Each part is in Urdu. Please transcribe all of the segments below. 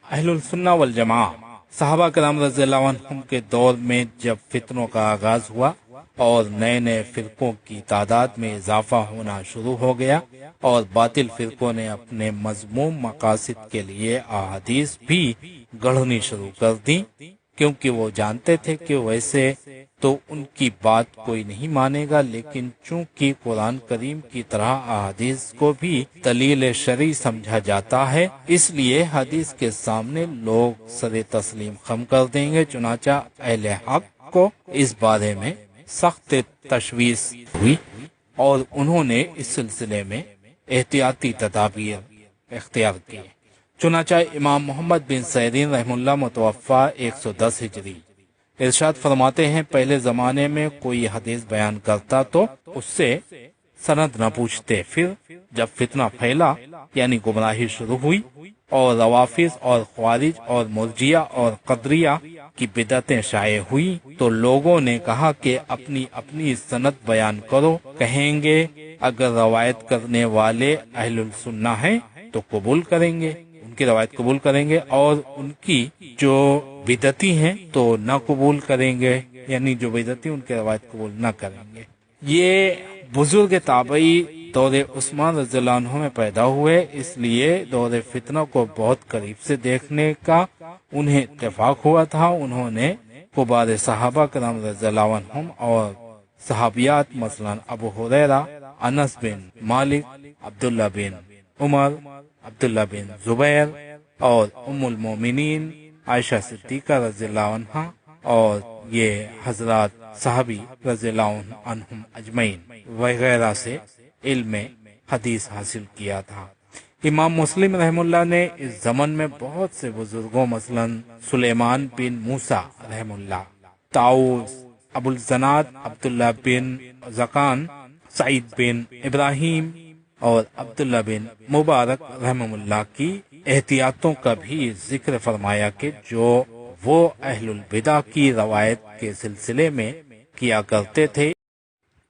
اہل السنہ والجماع صحابہ کرام رضی اللہ عنہم کے دور میں جب فتنوں کا آغاز ہوا اور نئے نئے فرقوں کی تعداد میں اضافہ ہونا شروع ہو گیا اور باطل فرقوں نے اپنے مذموم مقاصد کے لیے احادیث بھی گڑھنی شروع کر دی، کیونکہ وہ جانتے تھے کہ ویسے تو ان کی بات کوئی نہیں مانے گا، لیکن چونکہ قرآن کریم کی طرح احادیث کو بھی دلیل شرعی سمجھا جاتا ہے، اس لیے حدیث کے سامنے لوگ سر تسلیم خم کر دیں گے۔ چنانچہ اہل حق کو اس بارے میں سخت تشویش ہوئی اور انہوں نے اس سلسلے میں احتیاطی تدابیر اختیار کی۔ چنانچہ امام محمد بن سیرین رحم اللہ متوفی 110 ہجری ارشاد فرماتے ہیں، پہلے زمانے میں کوئی حدیث بیان کرتا تو اس سے سند نہ پوچھتے، پھر جب فتنہ پھیلا یعنی گمراہی شروع ہوئی اور روافض اور خوارج اور مرجیہ اور قدریہ کی بدعتیں شائع ہوئی تو لوگوں نے کہا کہ اپنی اپنی سند بیان کرو۔ کہیں گے اگر روایت کرنے والے اہل السنہ ہیں تو قبول کریں گے، ان کی روایت قبول کریں گے، اور ان کی جو بدعتی ہیں تو نہ قبول کریں گے، یعنی جو بدعتی ان کی روایت قبول نہ کریں گے۔ یہ بزرگ تابعی دور عثمان رضی اللہ عنہ میں پیدا ہوئے، اس لیے دور فتنہ کو بہت قریب سے دیکھنے کا انہیں اتفاق ہوا تھا۔ انہوں نے کبار صحابہ کرام رضی اللہ عنہم اور صحابیات مثلا ابو ہریرہ، انس بن مالک، عبداللہ بن عمر، عبداللہ بن زبیر اور ام المومنین عائشہ صدیقہ رضی اللہ عنہا اور یہ حضرات صحابی رضی اللہ عنہم اجمعین وغیرہ سے علم حدیث حاصل کیا تھا۔ امام مسلم رحم اللہ نے اس زمن میں بہت سے بزرگوں مثلا سلیمان بن موسیٰ رحم اللہ، طاؤس، ابو الزناد عبداللہ بن زکان، سعید بن ابراہیم اور عبداللہ بن مبارک رحمہ اللہ کی احتیاطوں کا بھی ذکر فرمایا کہ جو وہ اہل البدع کی روایت کے سلسلے میں کیا کرتے تھے۔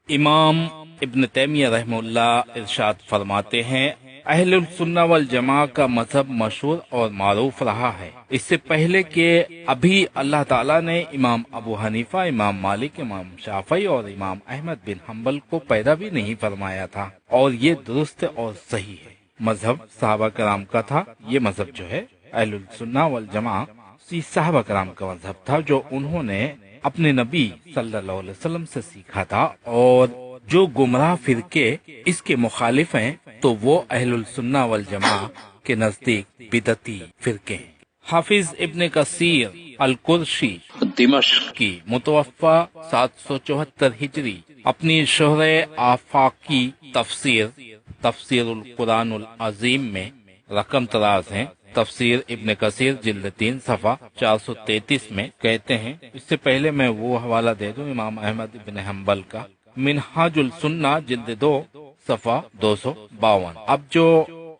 امام ابن تیمیہ رحمہ اللہ ارشاد فرماتے ہیں، اہل السنہ والجماع کا مذہب مشہور اور معروف رہا ہے، اس سے پہلے کہ ابھی اللہ تعالیٰ نے امام ابو حنیفہ، امام مالک، امام شافعی اور امام احمد بن حنبل کو پیدا بھی نہیں فرمایا تھا، اور یہ درست اور صحیح ہے۔ مذہب صحابہ کرام کا تھا، یہ مذہب جو ہے اہل السنہ والجماع صحابہ کرام کا مذہب تھا جو انہوں نے اپنے نبی صلی اللہ علیہ وسلم سے سیکھا تھا، اور جو گمراہ فرقے اس کے مخالف ہیں تو وہ اہل السنہ والجماع کے نزدیک بدعتی فرقے ہیں۔ حافظ ابن کثیر القرشی دمشق کی متوفی 774 ہجری اپنی شرح آفاقی تفسیر القرآن العظیم میں رقم طراز ہیں۔ تفسیر ابن کثیر جلد 3 صفحہ 433 میں کہتے ہیں، اس سے پہلے میں وہ حوالہ دے دوں امام احمد بن حنبل کا منہاج السنہ جلد 2 صفحہ 252۔ اب جو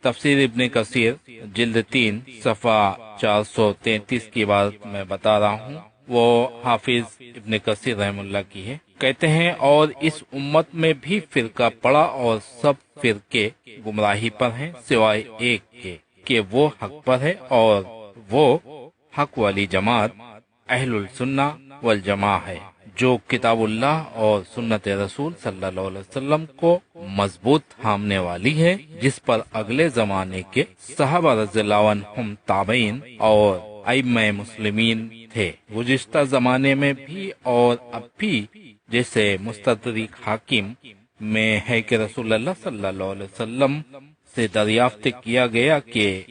تفسیر ابن کثیر جلد 3 صفحہ 433 کی بات میں بتا رہا ہوں وہ حافظ ابن کثیر رحم اللہ کی ہے۔ کہتے ہیں، اور اس امت میں بھی فرقہ پڑا اور سب فرقے گمراہی پر ہیں سوائے ایک کے کہ وہ حق پر ہے، اور وہ حق والی جماعت اہل السنہ والجماع ہے جو کتاب اللہ اور سنت رسول صلی اللہ علیہ وسلم کو مضبوط تھامنے والی ہے، جس پر اگلے زمانے کے صحابہ رضی اللہ عنہم تابعین اور ائمہ مسلمین تھے، گزشتہ زمانے میں بھی اور اب بھی، جیسے مستدرک حاکم میں ہے کہ رسول اللہ صلی اللہ علیہ وسلم سے دریافت کیا گیا کہ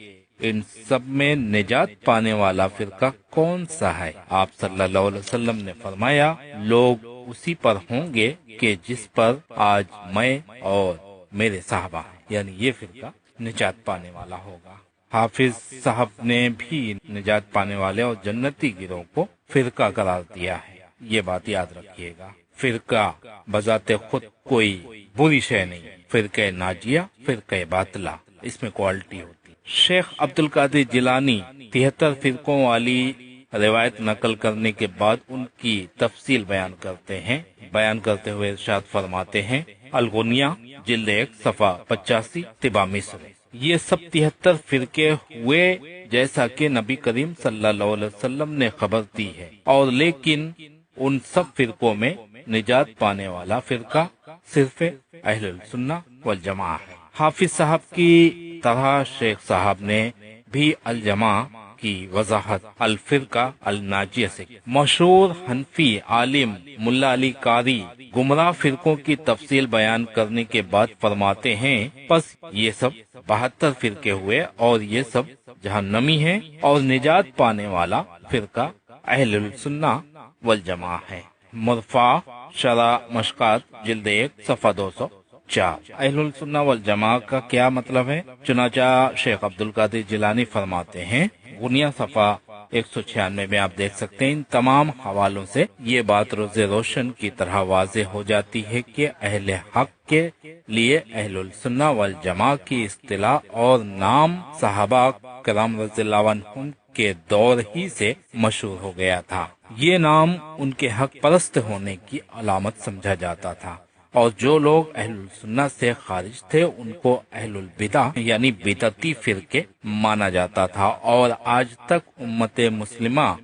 ان سب میں نجات پانے والا فرقہ کون سا ہے؟ آپ صلی اللہ علیہ وسلم نے فرمایا، لوگ اسی پر ہوں گے کہ جس پر آج میں اور میرے صحابہ ہیں، یعنی یہ فرقہ نجات پانے والا ہوگا۔ حافظ صاحب نے بھی نجات پانے والے اور جنتی گروہ کو فرقہ قرار دیا ہے، یہ بات یاد رکھیے گا۔ فرقہ بذات خود کوئی بری شے نہیں، فرقہ ناجیہ، فرقہ باطلہ، اس میں کوالٹی ہوتی۔ شیخ عبد القادر جیلانی 73 فرقوں والی روایت نقل کرنے کے بعد ان کی تفصیل بیان کرتے ہوئے ارشاد فرماتے ہیں، الغنیہ جلد 1 صفحہ 85 طبع مصر، یہ سب 73 فرقے ہوئے جیسا کہ نبی کریم صلی اللہ علیہ وسلم نے خبر دی ہے، اور لیکن ان سب فرقوں میں نجات پانے والا فرقہ صرف اہل السنہ والجماعہ ہے۔ حافظ صاحب کی طرح شیخ صاحب نے بھی الجماعہ کی وضاحت الفرقہ الناجیہ سے کی۔ مشہور حنفی عالم ملا علی قاری گمراہ فرقوں کی تفصیل بیان کرنے کے بعد فرماتے ہیں، پس یہ سب 72 فرقے ہوئے اور یہ سب جہنمی ہیں، اور نجات پانے والا فرقہ اہل السنہ والجماعہ ہے۔ مرفع شرح مشکات جلد 1 صفحہ 204۔ اہل السنہ والجماعہ کا کیا مطلب ہے؟ چنانچہ شیخ عبدالقادر جیلانی فرماتے ہیں، غنیہ صفحہ 196 میں آپ دیکھ سکتے ہیں، ان تمام حوالوں سے یہ بات روز روشن کی طرح واضح ہو جاتی ہے کہ اہل حق کے لیے اہل السنہ والجماعہ کی اصطلاح اور نام صحابہ کرام رضی اللہ عنہم کے دور ہی سے مشہور ہو گیا تھا۔ یہ نام ان کے حق پرست ہونے کی علامت سمجھا جاتا تھا، اور جو لوگ اہل السنہ سے خارج تھے ان کو اہل البدع یعنی بدعتی فرقے مانا جاتا تھا، اور آج تک امت مسلمہ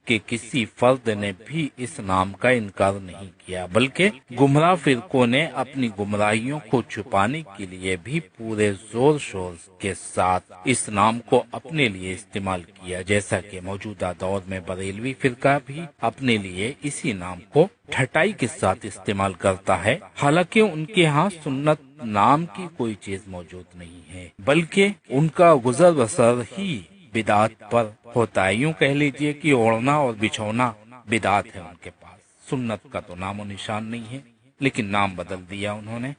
کہ کسی فرد نے بھی اس نام کا انکار نہیں کیا، بلکہ گمراہ فرقوں نے اپنی گمراہیوں کو چھپانے کے لیے بھی پورے زور شور کے ساتھ اس نام کو اپنے لیے استعمال کیا، جیسا کہ موجودہ دور میں بریلوی فرقہ بھی اپنے لیے اسی نام کو ٹھٹائی کے ساتھ استعمال کرتا ہے، حالانکہ ان کے ہاں سنت نام کی کوئی چیز موجود نہیں ہے، بلکہ ان کا گزر بسر ہی بدعات پر ہوتا ہے۔ یوں کہہ لیجئے کہ اوڑھنا اور بچھونا بدعات ہے ان کے پاس، سنت کا تو نام و نشان نہیں ہے، لیکن نام بدل دیا انہوں نے۔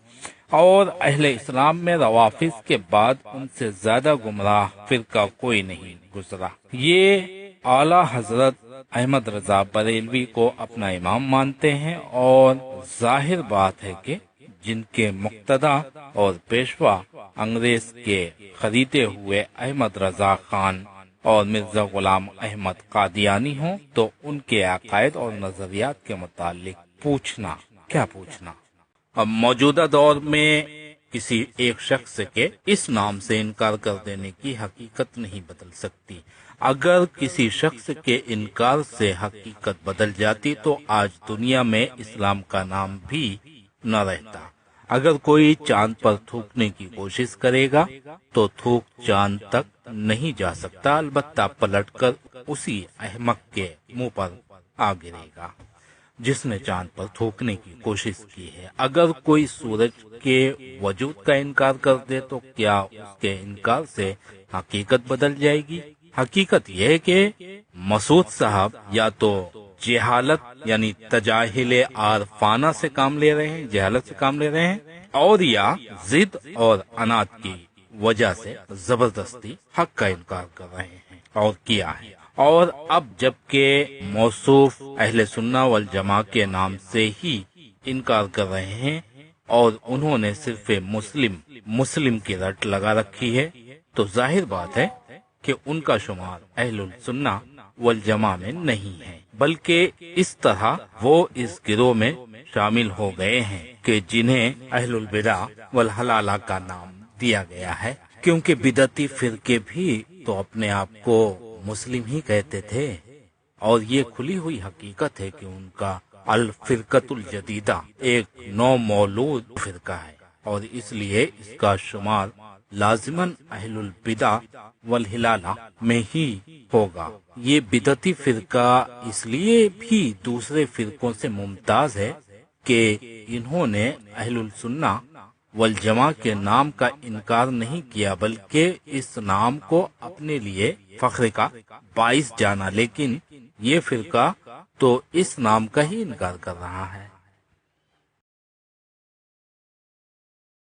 اور اہل اسلام میں روافض کے بعد ان سے زیادہ گمراہ فرقہ کوئی نہیں گزرا۔ یہ اعلی حضرت احمد رضا بریلوی کو اپنا امام مانتے ہیں، اور ظاہر بات ہے کہ جن کے مقتدی اور پیشوا انگریز کے خریدے ہوئے احمد رضا خان اور مرزا غلام احمد قادیانی ہوں تو ان کے عقائد اور نظریات کے متعلق پوچھنا کیا پوچھنا۔ اب موجودہ دور میں کسی ایک شخص کے اس نام سے انکار کر دینے کی حقیقت نہیں بدل سکتی۔ اگر کسی شخص کے انکار سے حقیقت بدل جاتی تو آج دنیا میں اسلام کا نام بھی نہ رہتا۔ اگر کوئی چاند پر تھوکنے کی کوشش کرے گا تو تھوک چاند تک نہیں جا سکتا، البتہ پلٹ کر اسی احمق کے منہ پر آ گرے گا جس نے چاند پر تھوکنے کی کوشش کی ہے۔ اگر کوئی سورج کے وجود کا انکار کر دے تو کیا اس کے انکار سے حقیقت بدل جائے گی؟ حقیقت یہ ہے کہ مسعود صاحب یا تو جہالت یعنی تجاہل عارفانہ سے کام لے رہے ہیں، جہالت سے کام لے رہے ہیں، اور یا ضد اور عناد کی وجہ سے زبردستی حق کا انکار کر رہے ہیں اور کیا ہے۔ اور اب جبکہ موصوف اہل سنہ والجماعہ کے نام سے ہی انکار کر رہے ہیں اور انہوں نے صرف مسلم کی رٹ لگا رکھی ہے، تو ظاہر بات ہے کہ ان کا شمار اہل السنہ والجماعہ میں نہیں ہے، بلکہ اس طرح وہ اس گروہ میں شامل ہو گئے ہیں کہ جنہیں اہل البدع والحلالہ کا نام دیا گیا ہے، کیونکہ بدعتی فرقے بھی تو اپنے آپ کو مسلم ہی کہتے تھے، اور یہ کھلی ہوئی حقیقت ہے کہ ان کا الفرقۃ الجدیدہ ایک نو مولود فرقہ ہے، اور اس لیے اس کا شمار لازماً اہل البدع والحلالہ میں ہی ہوگا۔ یہ بدعتی فرقہ اس لیے بھی دوسرے فرقوں سے ممتاز ہے کہ انہوں نے اہل السنہ والجماعہ کے نام کا انکار نہیں کیا، بلکہ اس نام کو اپنے لیے فخر کا باعث جانا، لیکن یہ فرقہ تو اس نام کا ہی انکار کر رہا ہے۔